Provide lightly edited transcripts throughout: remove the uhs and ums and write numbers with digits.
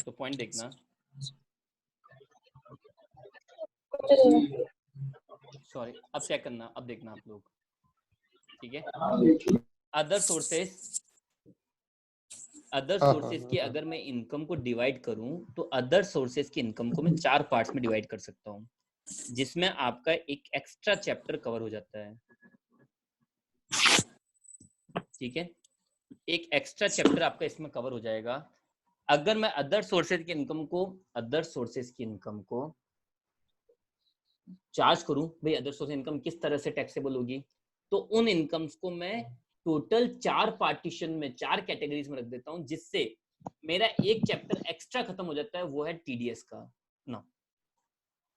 तो पॉइंट देखना, सॉरी अब चेक करना, अब देखना आप लोग, ठीक है। अदर सोर्सेस की अगर मैं इनकम को डिवाइड करूं तो अदर सोर्सेस की इनकम को मैं 4 पार्ट्स में डिवाइड कर सकता हूं, जिसमें आपका एक एक्स्ट्रा चैप्टर कवर हो जाता है, ठीक है। एक एक्स्ट्रा चैप्टर आपका इसमें कवर हो जाएगा। अगर मैं अदर सोर्सेज की इनकम को चार्ज करूं, भाई अदर सोर्स इनकम किस तरह से टैक्सेबल होगी, तो उन इनकम्स को मैं टोटल 4 पार्टीशन में, 4 कैटेगरीज में रख देता हूं, जिससे मेरा एक चैप्टर एक्स्ट्रा खत्म हो जाता है, वो है टीडीएस का ना।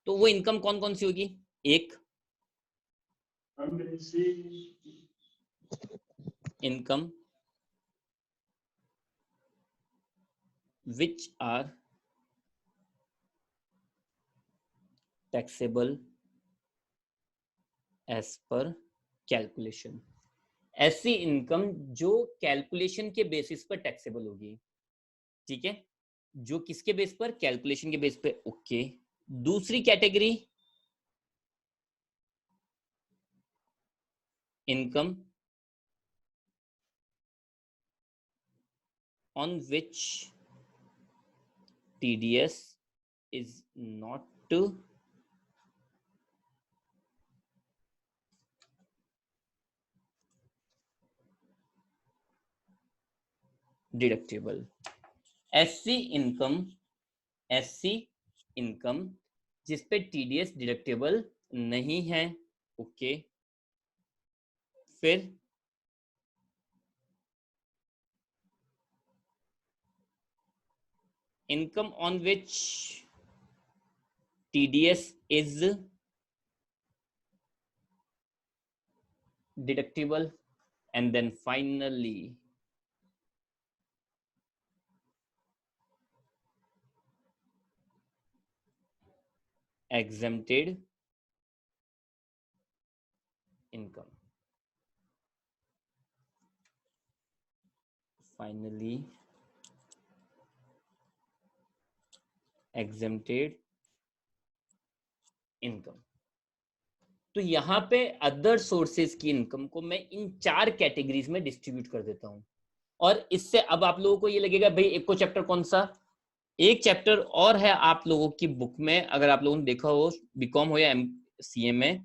तो वो इनकम कौन कौन सी होगी? एक income which are taxable as per calculation, ऐसी इनकम जो कैलकुलेशन के बेसिस पर टैक्सेबल होगी, ठीक है, जो किसके बेस पर? कैलकुलेशन के बेस पे, ओके। दूसरी category income on which TDS is not deductible, ऐसी इनकम जिस पे TDS डिडक्टेबल नहीं है, ओके। फिर income on which TDS is deductible, and then finally exempted income. Finally exempted income. तो यहां पे अदर सोर्सेज की इनकम को मैं इन 4 कैटेगरीज में डिस्ट्रीब्यूट कर देता हूं, और इससे अब आप लोगों को ये लगेगा भाई एक को चैप्टर कौन सा? एक चैप्टर और है आप लोगों की बुक में, अगर आप लोगों ने देखा हो बीकॉम हो या सीए में,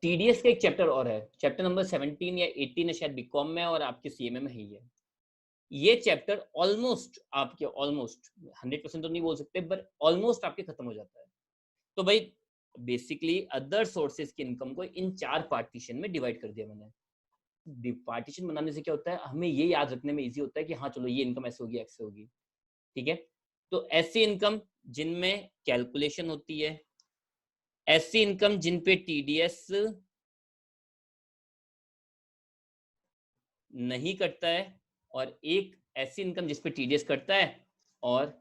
टीडीएस का एक चैप्टर और है, चैप्टर नंबर 17 या 18 है शायद बीकॉम में, और आपके सीएमए में ही है। ये चैप्टर ऑलमोस्ट 100% तो नहीं बोल सकते, पर ऑलमोस्ट आपके खत्म हो जाता है। तो भाई बेसिकली अदर सोर्सेज की इनकम को इन 4 पार्टीशन में डिवाइड कर दिया मैंने। पार्टीशन बनाने से क्या होता है, हमें ये याद रखने में इजी होता है कि हाँ चलो ये इनकम ऐसे होगी, ऐसे होगी, ठीक है। तो ऐसी इनकम जिनमें कैलकुलेशन होती है, ऐसी इनकम जिन पे टीडीएस नहीं कटता है, और एक ऐसी इनकम जिस पे टीडीएस कटता है, और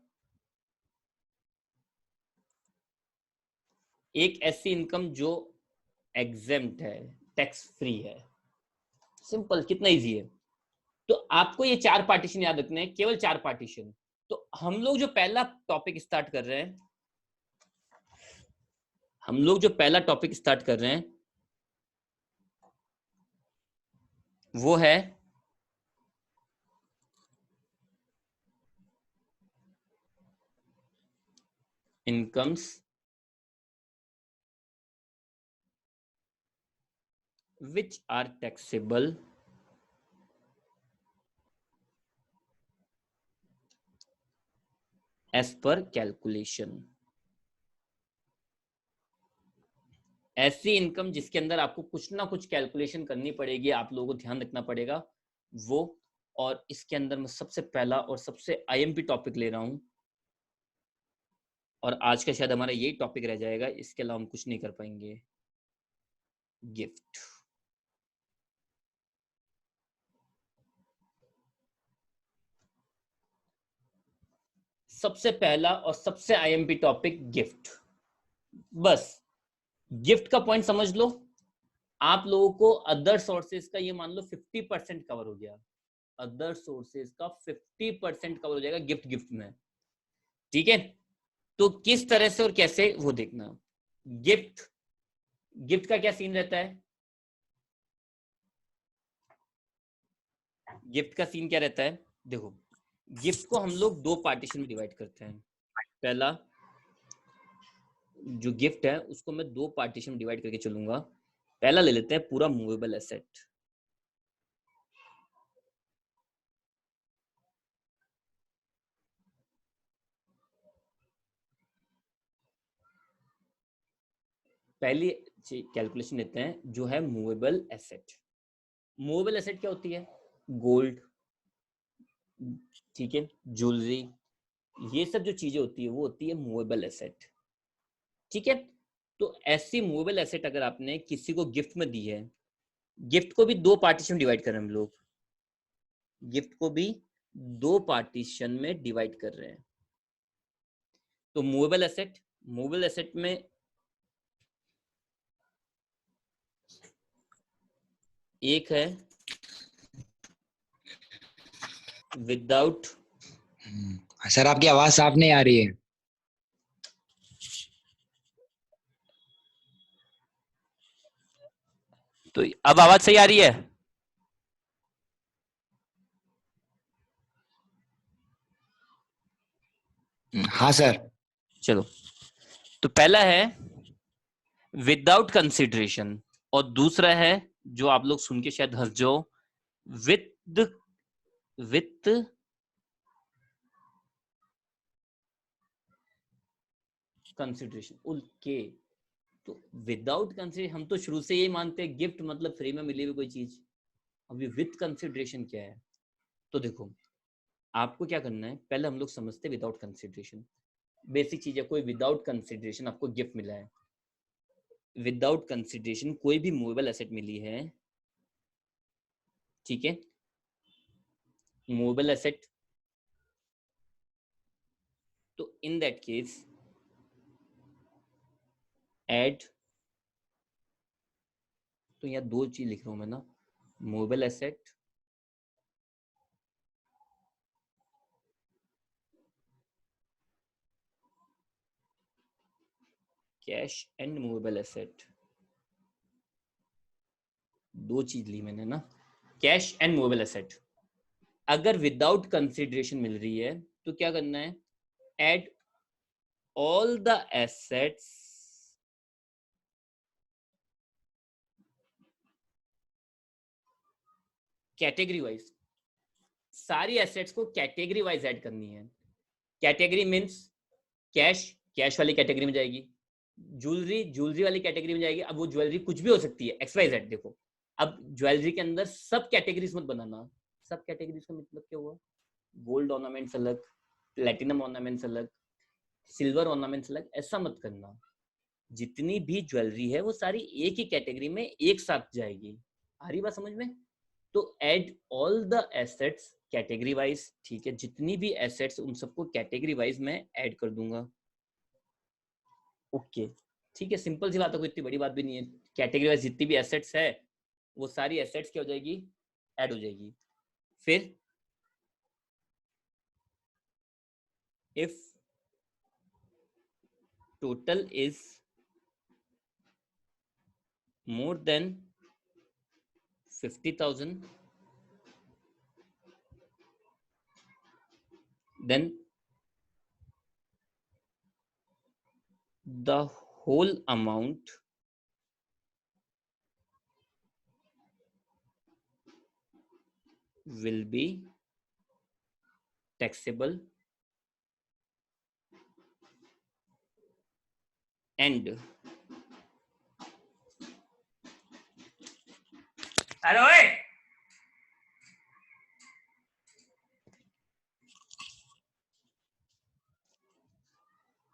एक ऐसी इनकम जो एग्जेम्प्ट है, टैक्स फ्री है। सिंपल, कितना इजी है। तो आपको ये 4 पार्टीशन याद रखने हैं, केवल 4 पार्टीशन। तो हम लोग जो पहला टॉपिक स्टार्ट कर रहे हैं, वो है incomes which are taxable as per calculation। ऐसी इनकम जिसके अंदर आपको कुछ ना कुछ कैलकुलेशन करनी पड़ेगी, आप लोगों को ध्यान रखना पड़ेगा वो। और इसके अंदर मैं सबसे पहला और सबसे आईएमपी टॉपिक ले रहा हूं, और आज का शायद हमारा यही टॉपिक रह जाएगा, इसके अलावा हम कुछ नहीं कर पाएंगे। गिफ्ट। सबसे पहला और सबसे आईएमपी टॉपिक गिफ्ट। बस गिफ्ट का पॉइंट समझ लो, आप लोगों को अदर सोर्सेज का ये मान लो 50% कवर हो गया, अदर सोर्सेज का 50% कवर हो जाएगा गिफ्ट गिफ्ट में, ठीक है। तो किस तरह से और कैसे वो देखना। गिफ्ट, गिफ्ट का क्या सीन रहता है, गिफ्ट का सीन क्या रहता है, देखो गिफ्ट को हम लोग दो पार्टीशन में डिवाइड करते हैं। पहला जो गिफ्ट है उसको मैं दो पार्टीशन में डिवाइड करके चलूंगा। पहला ले लेते हैं पूरा मूवेबल एसेट। पहली कैलकुलेशन लेते हैं जो है मूवेबल एसेट। मूवेबल एसेट क्या होती है, गोल्ड, ठीक है, ज्वेलरी, ये सब जो चीजें होती है वो होती है मूवेबल एसेट, ठीक है। तो ऐसी मूवेबल एसेट अगर आपने किसी को गिफ्ट में दी है, गिफ्ट को भी दो पार्टीशन डिवाइड कर रहे हैं हम लोग, गिफ्ट को भी दो पार्टीशन में डिवाइड कर रहे हैं। तो मूवेबल एसेट, मूवेबल एसेट में एक है विदाउट, सर आपकी आवाज साफ नहीं आ रही है। तो अब आवाज सही आ रही है, हाँ सर। चलो। तो पहला है विदाउट कंसिडरेशन और दूसरा है जो आप लोग सुन के शायद हंस जाओ, विद विथ कंसिडरेशन। ओके, तो विदाउट कंसिडरेशन हम तो शुरू से यही मानते हैं गिफ्ट मतलब फ्री में मिली हुई कोई चीज। अभी विथ कंसिडरेशन क्या है, तो देखो आपको क्या करना है, पहले हम लोग समझते हैं विदाउट कंसिडरेशन। बेसिक चीज है, कोई विदाउट कंसिडरेशन आपको गिफ्ट मिला है, विदाउट कंसिडरेशन कोई भी मूवेबल एसेट मिली है, ठीक है, मूवेबल एसेट, तो इन दैट केस एड, तो यहाँ दो चीज लिख रहा हूं मैं ना, movable asset cash and movable asset, दो चीज ली मैंने ना, कैश एंड मूवेबल एसेट। अगर विदाउट कंसिडरेशन मिल रही है तो क्या करना है, add all the assets category wise, सारी एसेट्स को कैटेगरी वाइज ऐड करनी है। कैटेगरी मींस कैश, कैश वाली कैटेगरी में जाएगी, ज्वेलरी ज्वेलरी वाली कैटेगरी में जाएगी। अब वो ज्वेलरी कुछ भी हो सकती है, एक्स वाई जेड। देखो अब ज्वेलरी के अंदर सब कैटेगरीज मत बनाना, सब कैटेगरीज का मतलब क्या हुआ, गोल्ड ऑर्नामेंट्स अलग, प्लेटिनम ऑर्नामेंट्स अलग, सिल्वर ऑर्नामेंट्स अलग, ऐसा मत करना। जितनी भी ज्वेलरी है वो सारी एक ही कैटेगरी में एक साथ जाएगी। आ रही बात समझ में। तो add all the assets category wise, ठीक है, जितनी भी एसेट्स उन सबको कैटेगरी वाइज मैं ऐड कर दूंगा। ओके, ठीक है, सिंपल सी बात है, कोई इतनी बड़ी बात भी नहीं है। कैटेगरी वाइज जितनी भी एसेट्स है वो सारी एसेट्स क्या हो जाएगी, ऐड हो जाएगी। फिर if total is more than 50,000 then the whole amount will be taxable and hello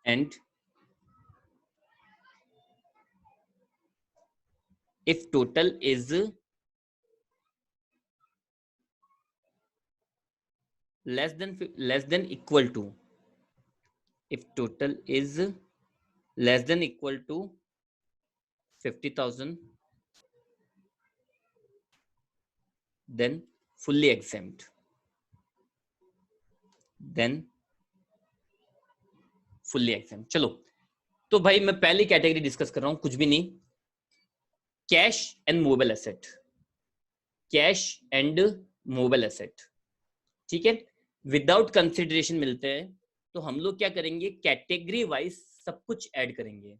and if total is less than equal to, if total is less than equal to 50,000 then fully exempt, then fully exempt। चलो, तो भाई मैं पहली category discuss कर रहा हूं, कुछ भी नहीं, cash and mobile asset, cash and mobile asset, ठीक है, विदाउट कंसिडरेशन मिलते हैं। तो हम लोग क्या करेंगे, कैटेगरी वाइज सब कुछ ऐड करेंगे,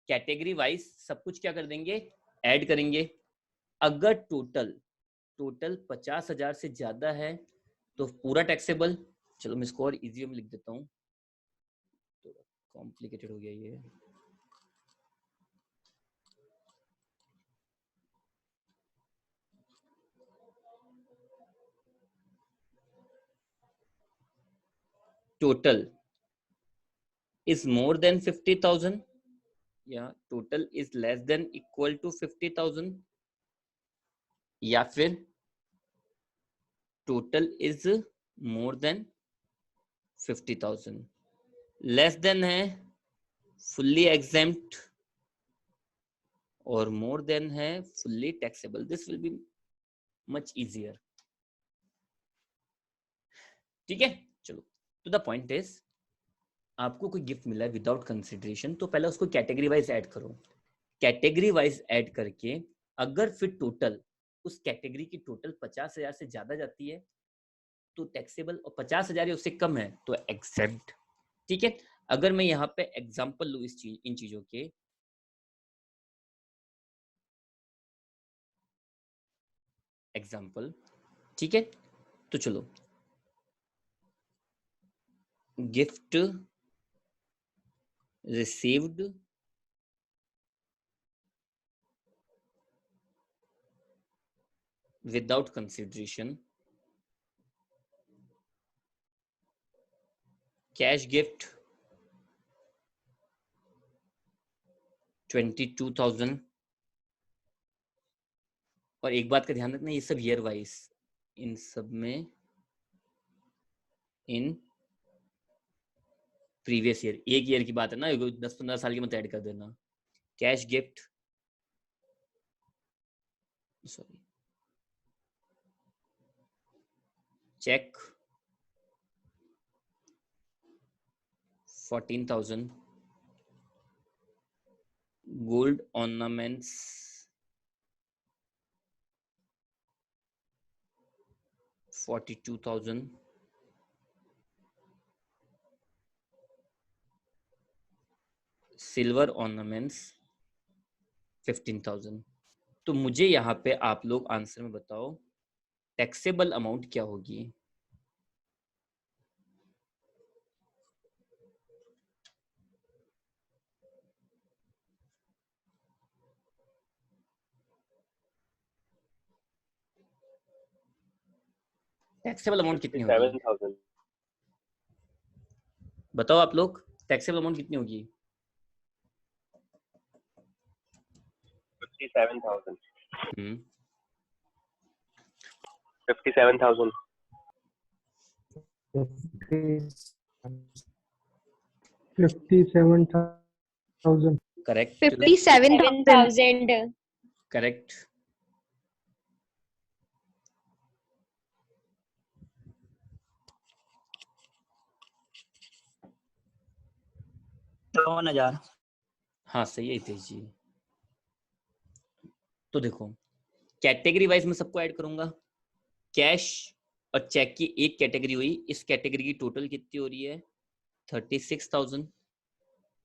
कैटेगरी वाइज सब कुछ क्या कर देंगे, ऐड करेंगे। अगर टोटल 50,000 से ज्यादा है तो पूरा टैक्सेबल। चलो मैं इसको और इजी में लिख देता हूँ, तो कॉम्प्लिकेटेड हो गया ये। टोटल is more than 50,000 या total is less than equal to 50,000 या फिर total is more than 50,000, less than है fully exempt और more than है fully taxable। this will be much easier, ठीक है। चलो, to the point is, आपको कोई गिफ्ट मिला है विदाउट कंसिडरेशन, तो पहले उसको कैटेगरी वाइज ऐड करो, कैटेगरी वाइज ऐड करके अगर फिर टोटल उस कैटेगरी की टोटल 50,000 से ज्यादा जाती है तो टैक्सेबल, और 50,000 या उससे कम है तो एक्सेप्ट, ठीक है। अगर मैं यहाँ पे एग्जांपल लूँ इन चीजों के, एग्जांपल, ठीक है, तो चलो, gift received without consideration, cash gift 22,000। और एक बात का ध्यान रखना, ये सब ईयर वाइज, इन सब में इन प्रीवियस ईयर, एक ईयर की बात है ना, 10-15 साल की मत ऐड कर देना। Cash gift, sorry, cheque 14,000, gold ornaments 42,000, silver ornaments 15,000। तो मुझे यहाँ पे आप लोग आंसर में बताओ टैक्सेबल अमाउंट क्या होगी। टैक्सेबल अमाउंट कितनी होगी 57,000। बताओ आप लोग, टैक्सेबल अमाउंट कितनी होगी। 57,000। 57,000 करेक्ट, 57,000 करेक्ट। हाँ सही है हितेश जी। तो देखो, कैटेगरी वाइज मैं सबको ऐड करूंगा, कैश और चेक की एक कैटेगरी हुई, इस कैटेगरी की टोटल कितनी हो रही है 36,000,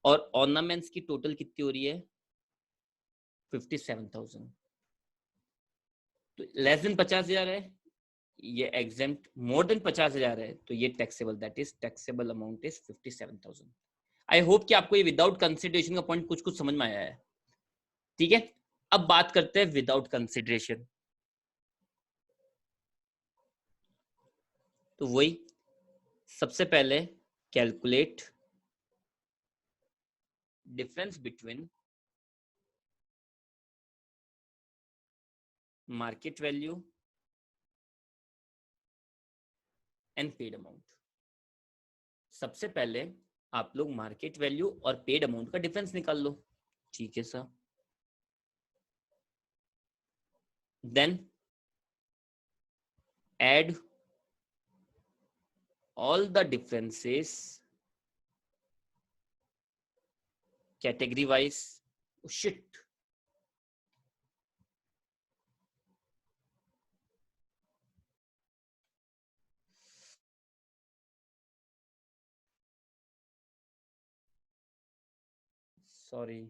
और ऑर्नामेंट्स की टोटल कितनी हो रही है 57,000। तो लेस देन 50,000 है, ये एग्जेम्प्ट, मोर देन 50,000 है तो ये taxable, that is taxable amount is 57,000। I hope कि आपको ये विदाउट कंसिडरेशन का पॉइंट कुछ कुछ समझ में आया है, ठीक है। अब बात करते हैं विदाउट कंसिडरेशन। तो वही, सबसे पहले calculate difference between market value and paid amount. सबसे पहले आप लोग मार्केट वैल्यू और पेड अमाउंट का डिफरेंस निकाल लो, ठीक है sir. Then add all the differences category wise. Oh, shit. Sorry.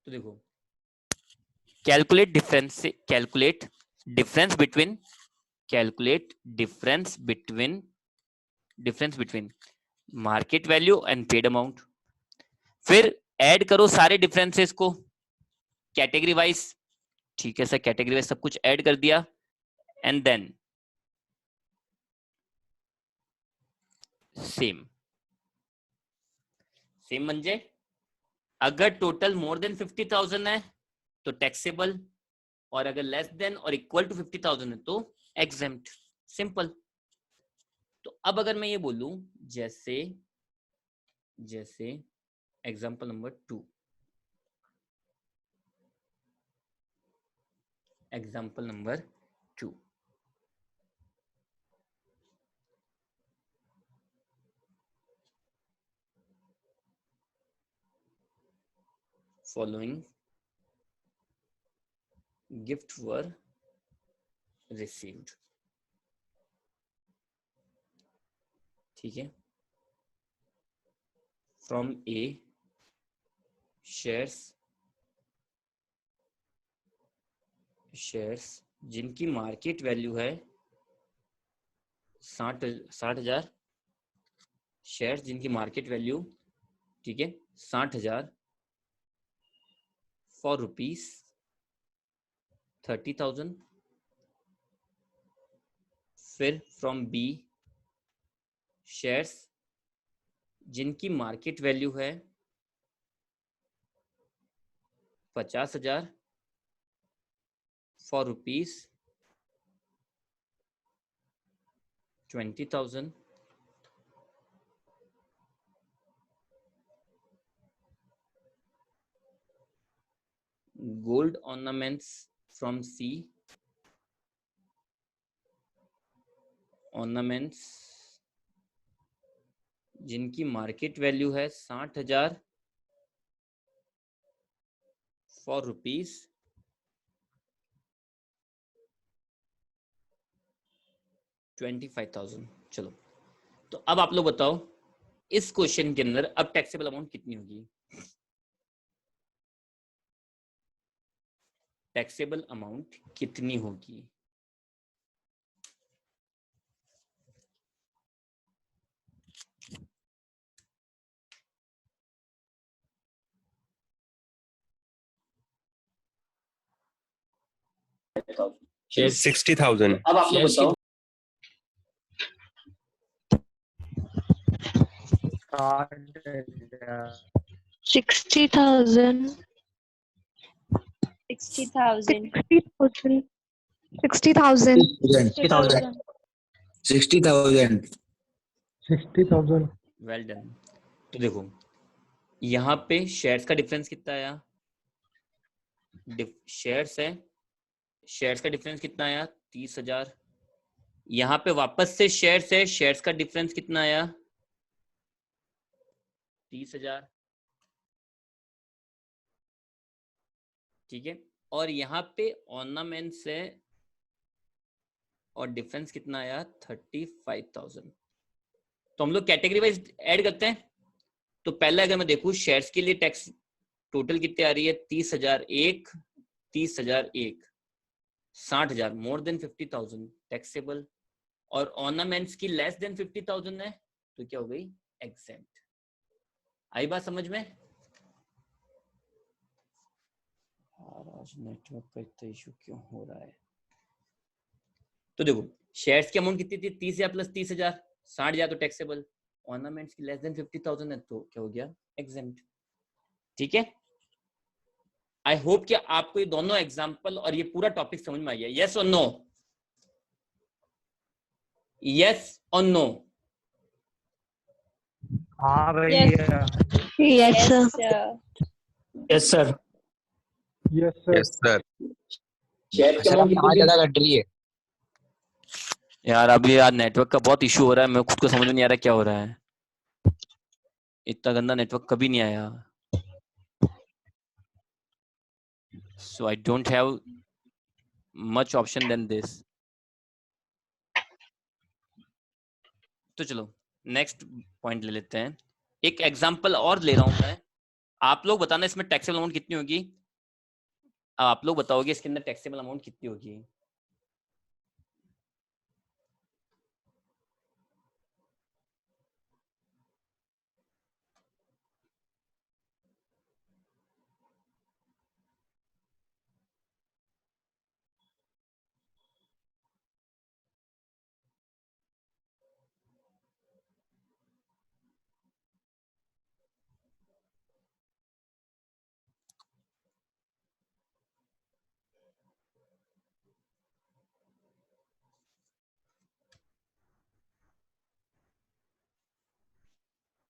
तो देखो, calculate difference between market value and paid amount. फिर ऐड करो सारे डिफरेंसेस को कैटेगरी वाइज. ठीक है सर, कैटेगरी वाइज सब कुछ ऐड कर दिया. एंड देन सेम म्हणजे अगर टोटल मोर देन 50,000 है तो टैक्सेबल, और अगर लेस देन और इक्वल टू 50,000 है तो एग्जेम्प्ट. सिंपल. तो अब अगर मैं ये बोलूं जैसे example number 2, following gift were received. ठीक है. From A, shares जिनकी मार्केट वैल्यू है 60,000 शेयर्स जिनकी मार्केट वैल्यू, ठीक है, 60,000 फॉर रुपीज 30,000. फिर फ्रॉम बी, शेयर्स जिनकी मार्केट वैल्यू है 50,000 for rupees 20,000. Gold ornaments from C, ornaments जिनकी मार्केट वैल्यू है 60,000 फॉर रुपीज 25,000. चलो, तो अब आप लोग बताओ इस क्वेश्चन के अंदर अब टैक्सेबल अमाउंट कितनी होगी? टैक्सेबल अमाउंट कितनी होगी? शेयर 60,000. अब आप लोग बताओ. 60,000. 60,000. 60,000. 60,000. Well done. तो देखो यहाँ पे शेयर्स का डिफरेंस कितना आया? शेयर्स का डिफरेंस कितना आया? 30,000. यहाँ पे वापस से शेयर्स है, शेयर्स का डिफरेंस कितना आया? 30,000. ठीक है. और यहाँ पे ऑर्नामेंट्स है और डिफरेंस कितना आया? 35,000. तो हम लोग कैटेगरी वाइज ऐड करते हैं. तो पहले अगर मैं देखूं शेयर्स के लिए टैक्स टोटल कितनी आ रही है? 30,001, 60,000 मोर देन 50,000 टैक्सेबल, और ऑर्नामेंट्स की लेस देन 50,000 है तो क्या हो गई? एग्जेम्प्ट. आई बात समझ में? आज नेटवर्क का इतना इशू क्यों हो रहा है? तो देखो शेयर्स की अमाउंट कितनी थी? 30,000 प्लस 30,000, 60,000 तो टैक्सेबल. ऑर्नामेंट्स की लेस देन 50,000 है तो क्या हो गया? एग्जेम्प्ट. ठीक है. आई होप कि आपको ये दोनों एग्जांपल और ये पूरा टॉपिक समझ में आ गया. यस और नो? यस और नो? हाँ भैया. Yes, sir. sir. Yes sir. Yes, sir. Yes, sir. Sir आपकी आवाज ज्यादा कट रही है। यार अभी यार नेटवर्क का बहुत इशू हो रहा है, मैं खुद को समझ में नहीं आ रहा क्या हो रहा है। इतना गंदा नेटवर्क कभी नहीं आया। So I don't have much option than this. तो चलो नेक्स्ट पॉइंट ले लेते हैं। एक एग्जांपल और ले रहा हूं मैं, आप लोग बताना इसमें टैक्सेबल अमाउंट कितनी होगी। आप लोग बताओगे इसके अंदर टैक्सेबल अमाउंट कितनी होगी।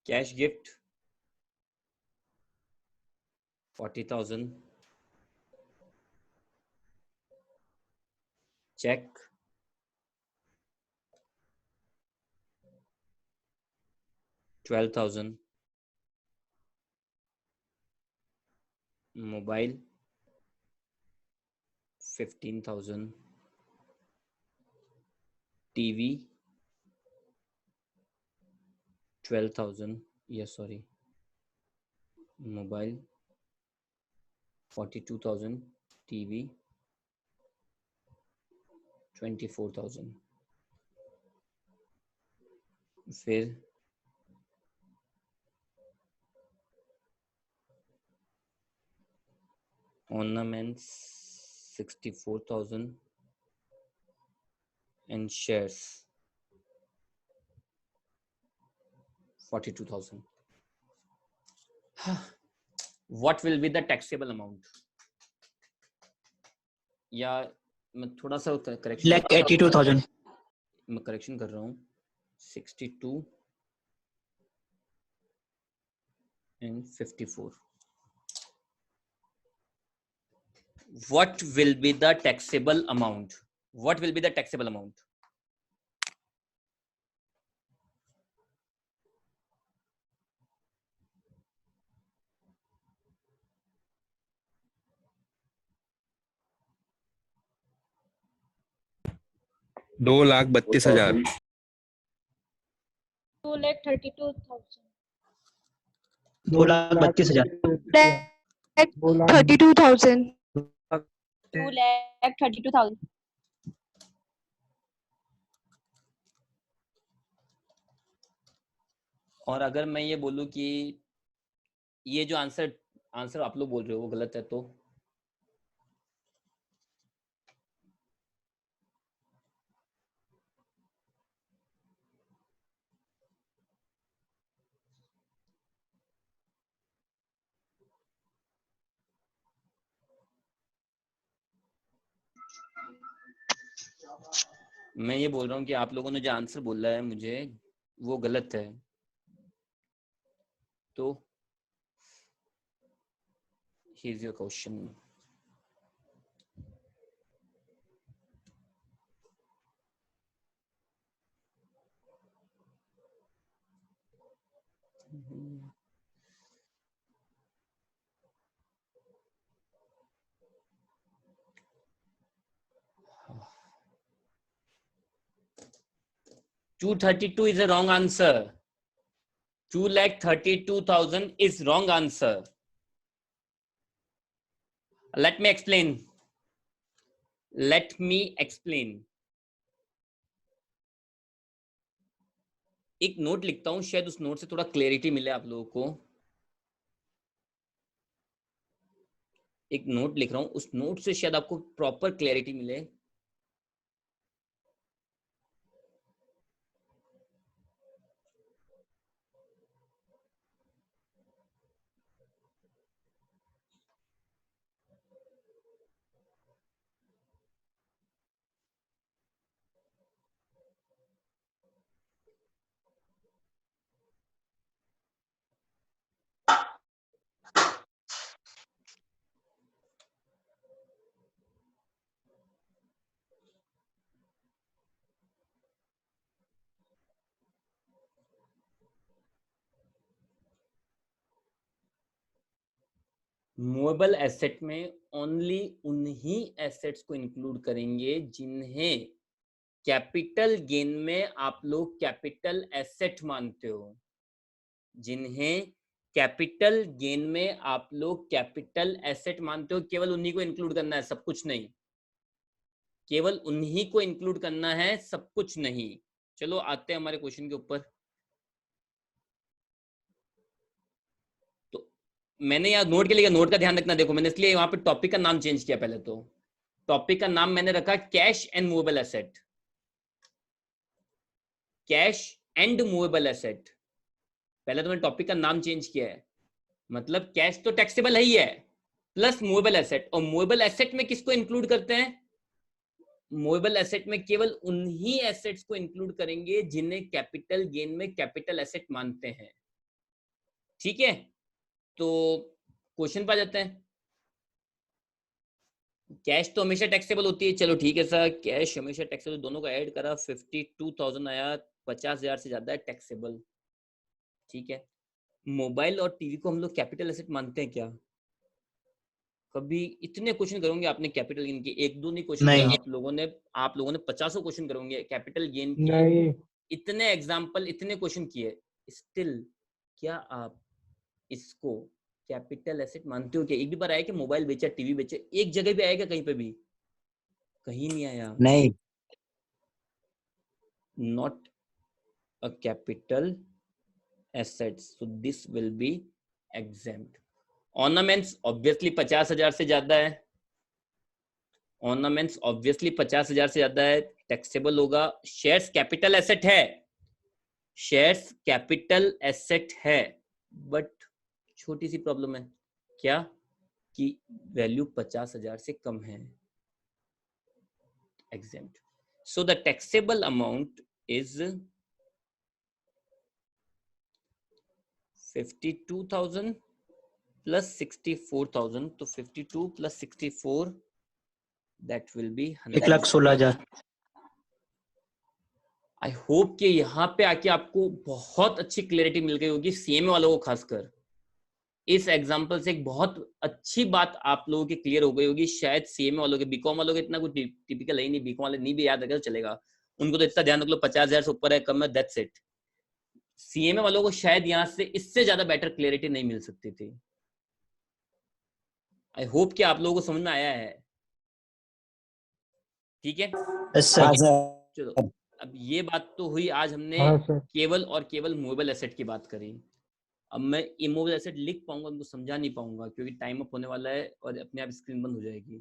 Cash gift 40,000, cheque 12,000, mobile 15,000, TV 12,000, या सॉरी मोबाइल 42,000, टीवी 24,000, फिर ornaments 64,000 and shares 42,000. What will be the taxable amount? या मैं थोड़ा सा करेक्शन, 82,000। मैं करेक्शन कर रहा हूँ, 62 and 54. What will be the taxable amount? What will be the taxable amount? दो लाख 32,000। 2,32,000. 2,32,000। 32,000. 2,32,000. और अगर मैं ये बोलूं कि ये जो आंसर आप लोग बोल रहे हो वो गलत है, तो मैं ये बोल रहा हूँ कि आप लोगों ने जो आंसर बोला है मुझे वो गलत है, तो here's your question. $232 is a wrong answer. 2,32,000 is wrong answer. Let me explain. एक नोट लिखता हूं, शायद उस नोट से थोड़ा क्लैरिटी मिले आप लोगों को। एक नोट लिख रहा हूं, उस नोट से शायद आपको प्रॉपर क्लैरिटी मिले। मूवेबल एसेट में ओनली उन्हीं एसेट्स को इंक्लूड करेंगे जिन्हें कैपिटल गेन में आप लोग कैपिटल एसेट मानते हो, जिन्हें कैपिटल गेन में आप लोग कैपिटल एसेट मानते हो, केवल उन्हीं को इंक्लूड करना है, सब कुछ नहीं, केवल उन्हीं को इंक्लूड करना है, सब कुछ नहीं। चलो आते हैं हमारे क्वेश्चन के ऊपर। तो मैंने यहाँ नोट के लिए, नोट का ध्यान रखना, देखो मैंने इसलिए वहां पे टॉपिक का नाम चेंज किया। पहले तो टॉपिक का नाम मैंने रखा cash and movable asset, cash and movable asset. पहले तो मैंने टॉपिक का नाम चेंज किया है, मतलब कैश तो टैक्सेबल है ही है, प्लस मूवेबल एसेट। और मूवेबल एसेट में किसको इंक्लूड करते हैं? मूवेबल एसेट में केवल उन्हीं एसेट्स को इंक्लूड करेंगे जिन्हें कैपिटल गेन में कैपिटल एसेट मानते हैं। ठीक है, तो क्वेश्चन पे आ जाते हैं। कैश तो हमेशा टैक्सेबल होती है, चलो ठीक है सर, कैश हमेशा टैक्सेबल, दोनों को ऐड करा 52,000 आया, 50,000 से ज्यादा है टैक्सेबल। ठीक है, मोबाइल और टीवी को हम लोग कैपिटल एसेट मानते हैं क्या? कभी इतने क्वेश्चन करोगे आपने कैपिटल गेन के, एक दो नहीं क्वेश्चन किया नहीं। आप लोगों ने 50 क्वेश्चन करोगे कैपिटल गेन के, नहीं, इतने एग्जांपल, इतने क्वेश्चन किए, स्टिल क्या आप इसको कैपिटल एसेट मानते हो? क्या एक भी बार आया कि मोबाइल बेचा, टीवी बेचा, एक जगह भी आएगा कहीं पे भी? कहीं नहीं आया। नहीं। Not a capital asset, so this will be exempt. Ornaments obviously 50,000 से ज्यादा है, ऑर्नामेंट्स ऑब्वियसली 50,000 से ज्यादा है, टैक्सेबल होगा। शेयर्स कैपिटल एसेट है, शेयर्स कैपिटल एसेट है, बट छोटी सी प्रॉब्लम है, क्या कि वैल्यू 50,000 से कम है, exempt. So the taxable amount is 52,000 plus 64,000, तो 52 plus 64 that will be 1,16,000। I hope कि यहाँ पे आके आपको बहुत अच्छी क्लैरिटी मिल गई होगी, सीएमए वालों को खासकर। इस एग्जांपल से एक बहुत अच्छी बात आप लोगों की क्लियर हो गई होगी, शायद सीएमए वालों के, बीकॉम वालों के इतना कुछ टिपिकल है ही नहीं, बीकॉम वाले नहीं भी याद रखे तो चलेगा, उनको तो इतना ध्यान रख लो 50,000 से ऊपर है, कम है, दैट्स इट। सीएमए वालों को शायद यहाँ से इससे ज्यादा बेटर क्लैरिटी नहीं मिल सकती थी। आई होप कि आप लोगों को समझ में आया है। ठीक है, यस सर। चलो अब ये बात तो हुई, आज हमने हाँ सर। केवल और केवल मूवेबल एसेट की बात करी। अब मैं इमूवेबल एसेट लिख पाऊंगा, उनको समझा नहीं पाऊंगा, क्योंकि टाइम अप होने वाला है और अपने आप स्क्रीन बंद हो जाएगी।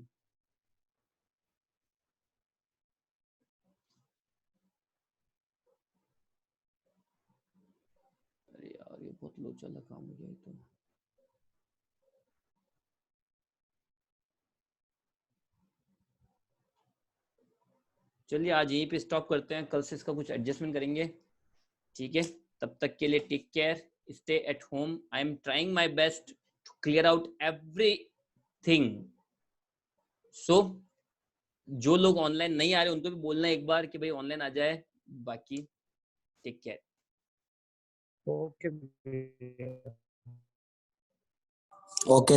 अरे यार ये बहुत लो चला काम हो गया तो। चलिए आज यहीं पे स्टॉप करते हैं, कल से इसका कुछ एडजस्टमेंट करेंगे। ठीक है, तब तक के लिए take care, stay at home. I am trying my best to clear out everything. So जो लोग ऑनलाइन नहीं आ रहे उनको भी बोलना एक बार कि भाई ऑनलाइन आ जाए। बाकी टेक केयर। ओके। ओके।